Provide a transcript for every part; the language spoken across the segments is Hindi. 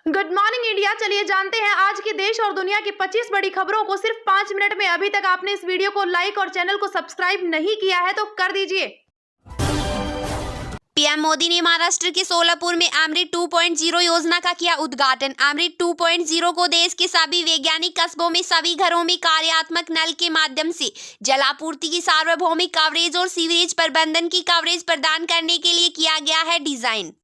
Good morning India. चलिए जानते हैं आज की देश और दुनिया की 25 बड़ी खबरों को सिर्फ 5 मिनट में। अभी तक आपने इस वीडियो को लाइक और चैनल को सब्सक्राइब नहीं किया है तो कर दीजिए। पीएम मोदी ने महाराष्ट्र के सोलापुर में अमृत 2.0 योजना का किया उद्घाटन। अमृत 2.0 को देश के सभी वैज्ञानिक कस्बों में सभी घरों में कार्यात्मक नल के माध्यम से जलापूर्ति की सार्वभौमिक कवरेज और सीवरेज प्रबंधन की कवरेज प्रदान करने के लिए किया गया है डिजाइन।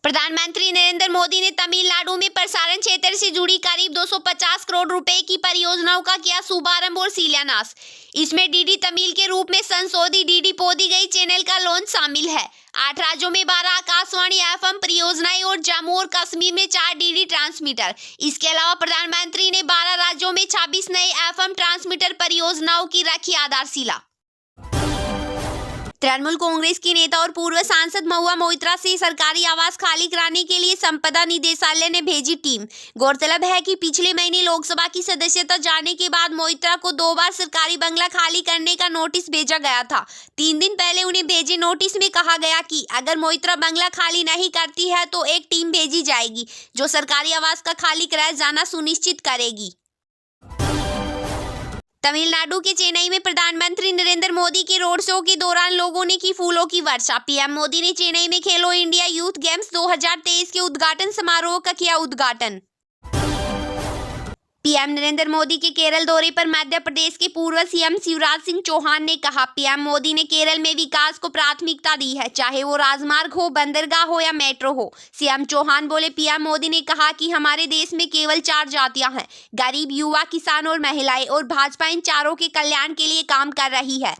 प्रधानमंत्री नरेंद्र मोदी ने तमिलनाडु में प्रसारण क्षेत्र से जुड़ी करीब 250 करोड़ रुपए की परियोजनाओं का किया शुभारंभ और शिलान्यास। इसमें डीडी तमिल के रूप में संशोधित डीडी पोदी गई चैनल का लॉन्च शामिल है। 8 राज्यों में 12 आकाशवाणी एफएम परियोजनाएं और जम्मू और कश्मीर में 4 डीडी ट्रांसमीटर। इसके अलावा प्रधानमंत्री ने 12 राज्यों में 26 नए एफएम ट्रांसमीटर परियोजनाओं की रखी आधारशिला। तृणमूल कांग्रेस की नेता और पूर्व सांसद महुआ मोइत्रा से सरकारी आवास खाली कराने के लिए संपदा निदेशालय ने भेजी टीम। गौरतलब है कि पिछले महीने लोकसभा की सदस्यता जाने के बाद मोइत्रा को 2 बार सरकारी बंगला खाली करने का नोटिस भेजा गया था। 3 दिन पहले उन्हें भेजे नोटिस में कहा गया कि अगर मोइत्रा बंगला खाली नहीं करती है तो एक टीम भेजी जाएगी जो सरकारी आवास का खाली कराया जाना सुनिश्चित करेगी। तमिलनाडु के चेन्नई में प्रधानमंत्री नरेंद्र मोदी के रोड शो के दौरान लोगों ने की फूलों की वर्षा। पीएम मोदी ने चेन्नई में खेलो इंडिया यूथ गेम्स 2023 के उद्घाटन समारोह का किया उद्घाटन। पीएम नरेंद्र मोदी के केरल दौरे पर मध्य प्रदेश के पूर्व सीएम शिवराज सिंह चौहान ने कहा, पीएम मोदी ने केरल में विकास को प्राथमिकता दी है, चाहे वो राजमार्ग हो, बंदरगाह हो या मेट्रो हो। सीएम चौहान बोले, पीएम मोदी ने कहा कि हमारे देश में केवल 4 जातियां हैं, गरीब, युवा, किसान और महिलाएं, और भाजपा इन चारों के कल्याण के लिए काम कर रही है।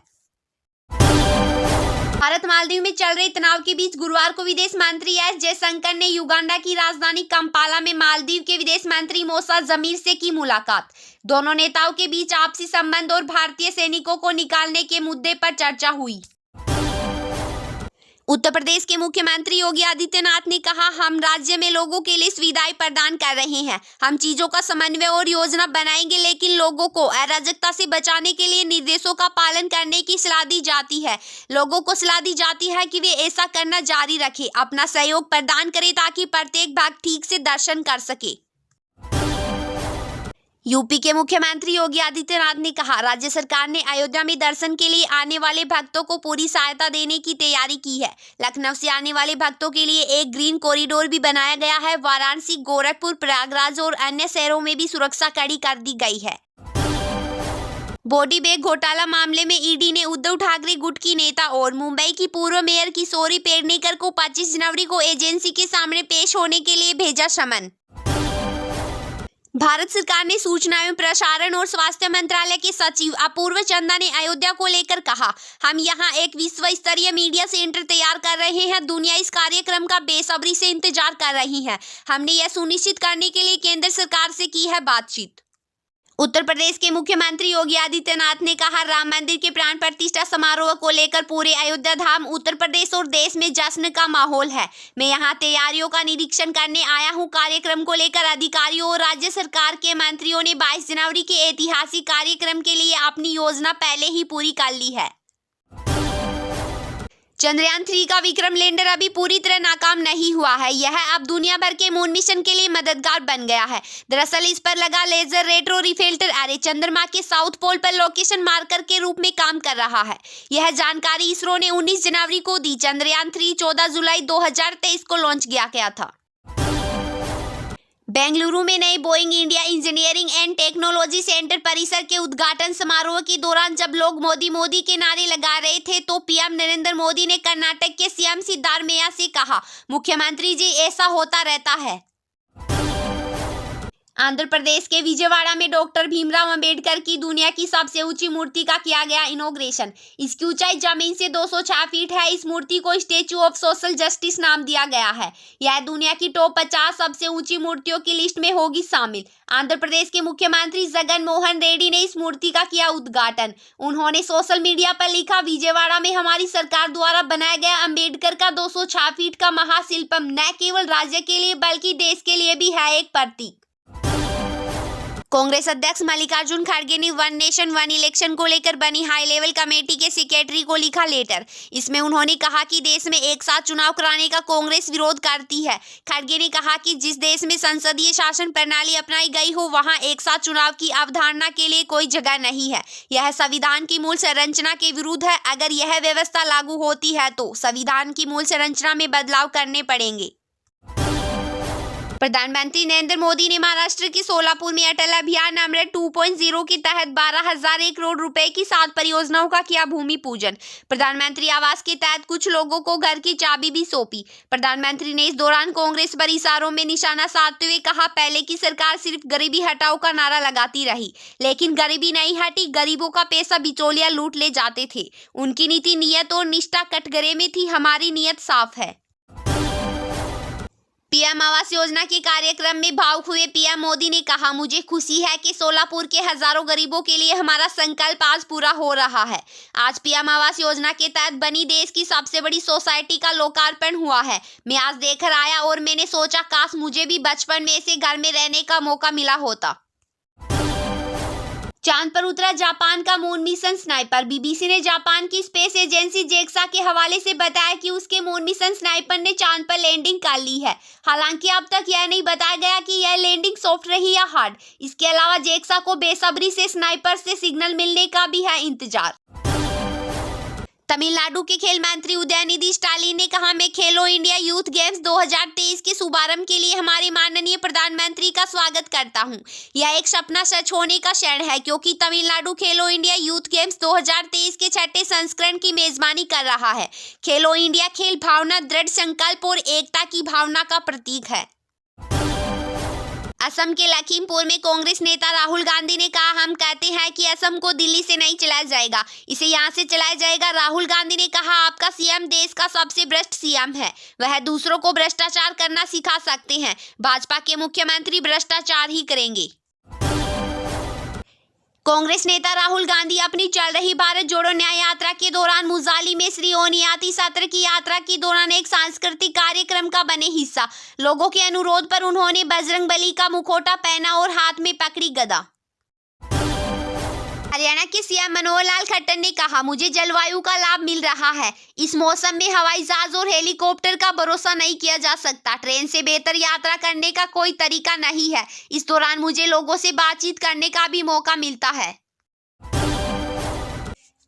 भारत मालदीव में चल रहे तनाव के बीच गुरुवार को विदेश मंत्री एस जयशंकर ने युगांडा की राजधानी कंपाला में मालदीव के विदेश मंत्री मूसा जमीर से की मुलाकात। दोनों नेताओं के बीच आपसी संबंध और भारतीय सैनिकों को निकालने के मुद्दे पर चर्चा हुई। उत्तर प्रदेश के मुख्यमंत्री योगी आदित्यनाथ ने कहा, हम राज्य में लोगों के लिए सुविधाएं प्रदान कर रहे हैं। हम चीजों का समन्वय और योजना बनाएंगे, लेकिन लोगों को अराजकता से बचाने के लिए निर्देशों का पालन करने की सलाह दी जाती है। लोगों को सलाह दी जाती है कि वे ऐसा करना जारी रखें, अपना सहयोग प्रदान करें ताकि प्रत्येक भक्त ठीक से दर्शन कर सके। यूपी के मुख्यमंत्री योगी आदित्यनाथ ने कहा, राज्य सरकार ने अयोध्या में दर्शन के लिए आने वाले भक्तों को पूरी सहायता देने की तैयारी की है। लखनऊ से आने वाले भक्तों के लिए एक ग्रीन कॉरिडोर भी बनाया गया है। वाराणसी, गोरखपुर, प्रयागराज और अन्य शहरों में भी सुरक्षा कड़ी कर दी गई है। बॉडी बैग घोटाला मामले में ईडी ने उद्धव ठाकरे गुट की नेता और मुंबई की पूर्व मेयर किशोरी पेडनेकर को 25 जनवरी को एजेंसी के सामने पेश होने के लिए भेजा समन। भारत सरकार ने सूचना एवं प्रसारण और स्वास्थ्य मंत्रालय के सचिव अपूर्व चंदा ने अयोध्या को लेकर कहा, हम यहां एक विश्व स्तरीय मीडिया सेंटर तैयार कर रहे हैं। दुनिया इस कार्यक्रम का बेसब्री से इंतजार कर रही है। हमने यह सुनिश्चित करने के लिए केंद्र सरकार से की है बातचीत। उत्तर प्रदेश के मुख्यमंत्री योगी आदित्यनाथ ने कहा, राम मंदिर के प्राण प्रतिष्ठा समारोह को लेकर पूरे अयोध्या धाम, उत्तर प्रदेश और देश में जश्न का माहौल है। मैं यहां तैयारियों का निरीक्षण करने आया हूं। कार्यक्रम को लेकर अधिकारियों और राज्य सरकार के मंत्रियों ने 22 जनवरी के ऐतिहासिक कार्यक्रम के लिए अपनी योजना पहले ही पूरी कर ली है। चंद्रयान 3 का विक्रम लैंडर अभी पूरी तरह नाकाम नहीं हुआ है। यह अब दुनिया भर के मून मिशन के लिए मददगार बन गया है। दरअसल इस पर लगा लेजर रेट्रो रिफ्लेक्टर अरे चंद्रमा के साउथ पोल पर लोकेशन मार्कर के रूप में काम कर रहा है। यह जानकारी इसरो ने 19 जनवरी को दी। चंद्रयान 3 14 जुलाई 2023 को लॉन्च किया गया था। बेंगलुरु में नए Boeing India engineering and technology centre परिसर के उद्घाटन समारोह के दौरान जब लोग मोदी मोदी के नारे लगा रहे थे तो पीएम नरेंद्र मोदी ने कर्नाटक के सीएम सिद्धारमैया से कहा, मुख्यमंत्री जी ऐसा होता रहता है। आंध्र प्रदेश के विजयवाड़ा में डॉक्टर भीमराव अंबेडकर की दुनिया की सबसे ऊंची मूर्ति का किया गया इनॉग्रेशन। इसकी ऊंचाई जमीन से 206 फीट है। इस मूर्ति को स्टैचू ऑफ सोशल जस्टिस नाम दिया गया है। यह दुनिया की टॉप 50 सबसे ऊंची मूर्तियों की लिस्ट में होगी शामिल। आंध्र प्रदेश के मुख्यमंत्री जगन मोहन रेड्डी ने इस मूर्ति का किया उद्घाटन। उन्होंने सोशल मीडिया पर लिखा, विजयवाड़ा में हमारी सरकार द्वारा बनाया गया अंबेडकर का 206 फीट का महाशिल्पम न केवल राज्य के लिए बल्कि देश के लिए भी है एक प्रतीक। कांग्रेस अध्यक्ष मल्लिकार्जुन खड़गे ने वन नेशन वन इलेक्शन को लेकर बनी हाई लेवल कमेटी के सेक्रेटरी को लिखा लेटर। इसमें उन्होंने कहा कि देश में एक साथ चुनाव कराने का कांग्रेस विरोध करती है। खड़गे ने कहा कि जिस देश में संसदीय शासन प्रणाली अपनाई गई हो वहां एक साथ चुनाव की अवधारणा के लिए कोई जगह नहीं है। यह संविधान की मूल संरचना के विरुद्ध है। अगर यह व्यवस्था लागू होती है तो संविधान की मूल संरचना में बदलाव करने पड़ेंगे। प्रधानमंत्री नरेंद्र मोदी ने महाराष्ट्र के सोलापुर में अटल अभियान अमृत 2.0 के तहत 12,001 करोड़ रुपए की 7 परियोजनाओं का किया भूमि पूजन। प्रधानमंत्री आवास के तहत कुछ लोगों को घर की चाबी भी सौंपी। प्रधानमंत्री ने इस दौरान कांग्रेस पर इशारों में निशाना साधते हुए कहा, पहले की सरकार सिर्फ गरीबी हटाओ का नारा लगाती रही, लेकिन गरीबी नहीं हटी। गरीबों का पैसा बिचौलिया लूट ले जाते थे। उनकी नीति, नियत और निष्ठा कटघरे में थी। हमारी नियत साफ है। पीएम आवास योजना के कार्यक्रम में भावुक हुए पीएम मोदी ने कहा, मुझे खुशी है कि सोलापुर के हजारों गरीबों के लिए हमारा संकल्प आज पूरा हो रहा है। आज पीएम आवास योजना के तहत बनी देश की सबसे बड़ी सोसाइटी का लोकार्पण हुआ है। मैं आज देखकर आया और मैंने सोचा, काश मुझे भी बचपन में ऐसे घर में रहने का मौका मिला होता। चांद पर उतरा जापान का मून मिशन स्नाइपर। बीबीसी ने जापान की स्पेस एजेंसी जेक्सा के हवाले से बताया कि उसके मून मिशन स्नाइपर ने चांद पर लैंडिंग कर ली है। हालांकि अब तक यह नहीं बताया गया कि यह लैंडिंग सॉफ्ट रही या हार्ड। इसके अलावा जेक्सा को बेसब्री से स्नाइपर से सिग्नल मिलने का भी है इंतजार। तमिलनाडु के खेल मंत्री उदयनिधि स्टालिन ने कहा, मैं खेलो इंडिया यूथ गेम्स 2023 के शुभारंभ के लिए हमारे माननीय प्रधानमंत्री का स्वागत करता हूं। यह एक सपना सच होने का क्षण है, क्योंकि तमिलनाडु खेलो इंडिया यूथ गेम्स 2023 के 6ठे संस्करण की मेजबानी कर रहा है। खेलो इंडिया खेल भावना, दृढ़ संकल्प और एकता की भावना का प्रतीक है। असम के लखीमपुर में कांग्रेस नेता राहुल गांधी ने कहा, हम कहते हैं कि असम को दिल्ली से नहीं चलाया जाएगा, इसे यहां से चलाया जाएगा। राहुल गांधी ने कहा, आपका सीएम देश का सबसे भ्रष्ट सीएम है। वह दूसरों को भ्रष्टाचार करना सिखा सकते हैं। भाजपा के मुख्यमंत्री भ्रष्टाचार ही करेंगे। कांग्रेस नेता राहुल गांधी अपनी चल रही भारत जोड़ो न्याय यात्रा के दौरान मुजाली में श्री ओनियाती सत्र की यात्रा के दौरान एक सांस्कृतिक कार्यक्रम का बने हिस्सा। लोगों के अनुरोध पर उन्होंने बजरंगबली का मुखौटा पहना और हाथ में पकड़ी गदा। हरियाणा के सीएम मनोहर लाल खट्टर ने कहा, मुझे जलवायु का लाभ मिल रहा है। इस मौसम में हवाई जहाज और हेलीकॉप्टर का भरोसा नहीं किया जा सकता। ट्रेन से बेहतर यात्रा करने का कोई तरीका नहीं है। इस दौरान मुझे लोगों से बातचीत करने का भी मौका मिलता है।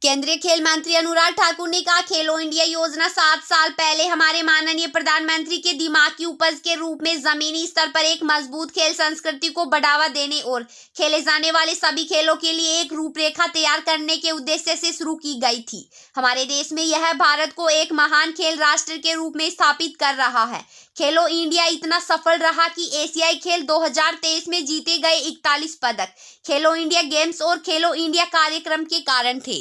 केंद्रीय खेल मंत्री अनुराग ठाकुर ने कहा, खेलो इंडिया योजना 7 साल पहले हमारे माननीय प्रधानमंत्री के दिमाग की उपज के रूप में जमीनी स्तर पर एक मजबूत खेल संस्कृति को बढ़ावा देने और खेले जाने वाले सभी खेलों के लिए एक रूपरेखा तैयार करने के उद्देश्य से शुरू की गई थी। हमारे देश में यह भारत को एक महान खेल राष्ट्र के रूप में स्थापित कर रहा है। खेलो इंडिया इतना सफल रहा कि एशियाई खेल 2023 में जीते गए 41 पदक खेलो इंडिया गेम्स और खेलो इंडिया कार्यक्रम के कारण थे।